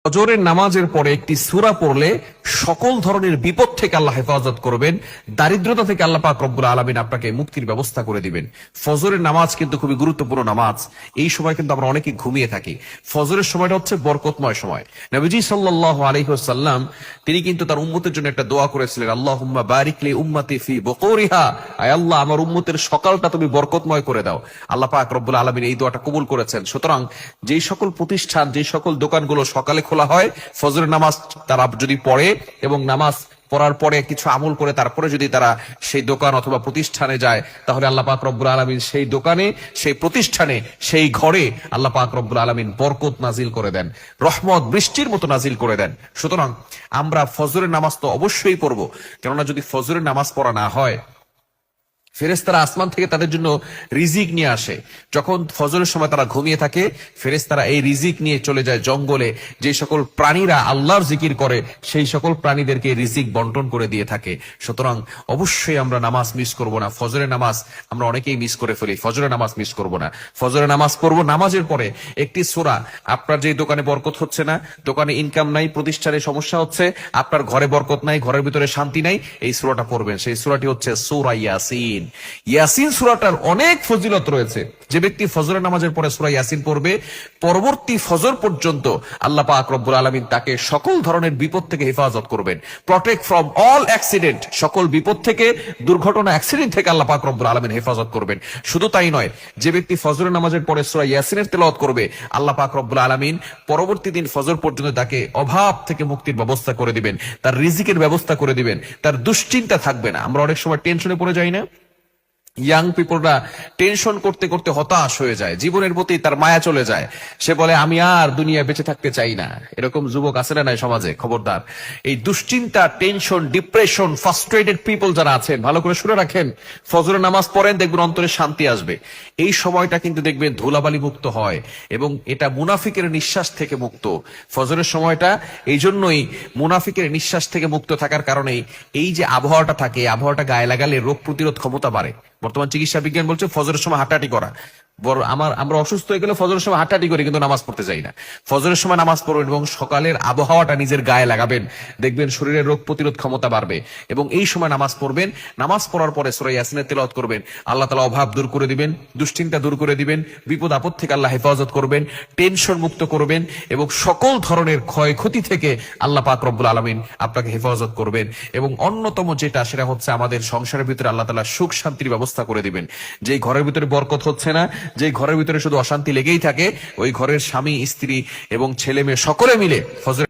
ফজরের নামাজের পরে একটি সূরা পড়লে সকল ধরনের বিপদ থেকে আল্লাহ হেফাজত করবেন, দারিদ্রতা থেকে আল্লাহ পাক রব্বুল আলামিন আপনাকে মুক্তির ব্যবস্থা করে দিবেন। ফজরের নামাজ কিন্তু খুবই গুরুত্বপূর্ণ নামাজ। এই সময় কিন্তু আমরা অনেকে ঘুমিয়ে থাকি। ফজরের সময়টা হচ্ছে বরকতময় সময়। নবীজি সাল্লাল্লাহু আলাইহি ওয়াসাল্লাম তিনি কিন্তু তার উম্মতের জন্য একটা দোয়া করেছিলেন, আল্লাহুম্মা বারিক লি উম্মতি ফি বুকুরিহা, আয় আল্লাহ আমার উম্মতের সকালটা তুমি বরকতময় করে দাও। আল্লাহ পাক রব্বুল আলামিন এই দোয়াটা কবুল করেছেন। সুতরাং যেই সকল প্রতিষ্ঠান, যেই সকল দোকানগুলো সকালে খোলা হয়, ফজরের নামাজ তারা যদি পড়ে এবং নামাজ পড়ার পরে কিছু আমল করে তারপরে যদি তারা সেই দোকান অথবা প্রতিষ্ঠানে যায়, তাহলে আল্লাহ পাক রব্বুল আলামিন সেই দোকানে, সেই প্রতিষ্ঠানে, সেই ঘরে আল্লাহ পাক রব্বুল আলামিন বরকত নাজিল করে দেন, রহমত বৃষ্টির মতো নাজিল করে দেন। সুতরাং আমরা ফজরের নামাজ তো অবশ্যই পড়বো, কেননা যদি ফজরের নামাজ পড়া না হয়, ফেরেশতারা আসমান থেকে তাদের জন্য রিজিক নিয়ে আসে। যখন ফজরের সময় তারা ঘুমিয়ে থাকে, ফেরেশতারা এই রিজিক নিয়ে চলে যায় জঙ্গলে। যে সকল প্রাণীরা আল্লাহর জিকির করে, সেই সকল প্রাণীদেরকে রিজিক বন্টন করে দিয়ে থাকে। সুতরাং অবশ্যই আমরা নামাজ মিস করব না। ফজরের নামাজ আমরা অনেকেই মিস করে ফেলি। ফজরের নামাজ মিস করব না। ফজরের নামাজ পড়বো। নামাজের পরে একটি সূরা, আপনার যে দোকানে বরকত হচ্ছে না, দোকানে ইনকাম নাই, প্রতিষ্ঠানে সমস্যা হচ্ছে, আপনার ঘরে বরকত নাই, ঘরের ভিতরে শান্তি নাই, এই সূরাটা পড়বেন। সেই সূরাটি হচ্ছে সূরা ইয়াসিন। ইয়াসিন সূরাটার অনেক ফজিলত রয়েছে। যে ব্যক্তি ফজরের নামাজের পরে সূরা ইয়াসিন পড়বে, পরবর্তী ফজর পর্যন্ত আল্লাহ পাক রব্বুল আলামিন তাকে সকল ধরনের বিপদ থেকে হেফাজত করবেন। প্রটেক্ট ফ্রম অল অ্যাক্সিডেন্ট, সকল বিপদ থেকে, দুর্ঘটনা, অ্যাক্সিডেন্ট থেকে আল্লাহ পাক রব্বুল আলামিন হেফাজত করবেন। শুধু তাই নয়, যে ব্যক্তি ফজরের নামাজের পরে সূরা ইয়াসিনের তেলাওয়াত করবে, আল্লাহ পাক রব্বুল আলামিন পরবর্তী দিন ফজর পর্যন্ত তাকে অভাব থেকে মুক্তির ব্যবস্থা করে দিবেন, তার রিজিকের ব্যবস্থা করে দিবেন, তার দুশ্চিন্তা থাকবে না। আমরা অনেক সময় টেনশনে পড়ে যাই না? ইয়াং পিপলরা টেনশন করতে করতে হতাশ হয়ে যায়, জীবনের প্রতি তার মায়া চলে যায়। সে বলে আমি আর দুনিয়ায় বেঁচে থাকতে চাই না। এরকম যুবক আছে না নাই সমাজে? খবরদার, এই দুশ্চিন্তা, টেনশন, ডিপ্রেশন, ফ্রাস্ট্রেটেড পিপল যারা আছেন, ভালো করে শুনে রাখেন, ফজরের নামাজ পড়েন, দেখবেন অন্তরে শান্তি আসবে। এই সময়টা কিন্তু দেখবেন ধুলাবালি মুক্ত হয় এবং এটা মুনাফিকের নিঃশ্বাস থেকে মুক্ত। ফজরের সময়টা এই জন্যই মুনাফিকের নিঃশ্বাস থেকে মুক্ত থাকার কারণেই এই যে আবহাওয়াটা থাকে, আবহাওয়াটা গায়ে লাগালে রোগ প্রতিরোধ ক্ষমতা বাড়ে। বর্তমান চিকিৎসা বিজ্ঞান বলছে ফজরের সময় হাঁটাহাঁটি করা। আমরা অসুস্থ হয়ে গেলে ফজরের সময় হাঁটাহাঁটি করি, কিন্তু নামাজ পড়তে যাই না। ফজরের সময় নামাজ পড়বেন এবং সকালের আবহাওয়াটা নিজের গায়ে লাগাবেন, দেখবেন শরীরের রোগ প্রতিরোধ ক্ষমতা বাড়বে। এবং এই সময় নামাজ পড়বেন, নামাজ পড়ার পরে সূরা ইয়াসিনের তেলাওয়াত করবেন, আল্লাহ তাআলা অভাব দূর করে দিবেন, দুশ্চিন্তা দূর করে দিবেন, বিপদ আপদ থেকে আল্লাহ হেফাজত করবেন, টেনশন মুক্ত করবেন এবং সকল ধরনের ক্ষয়ক্ষতি থেকে আল্লাহ পাক রব্বুল আলামিন আপনাকে হেফাজত করবেন। এবং অন্যতম যেটা, সেটা হচ্ছে আমাদের সংসারের ভিতরে আল্লাহ তাআলা সুখ শান্তির ব্যবস্থা করে দিবেন। যেই ঘরের ভিতরে বরকত হচ্ছে না, যে ঘরের ভিতরে শুধু অশান্তি লেগেই থাকে, ওই ঘরের স্বামী, স্ত্রী এবং ছেলে মেয়ে সকলে মিলে ফজরের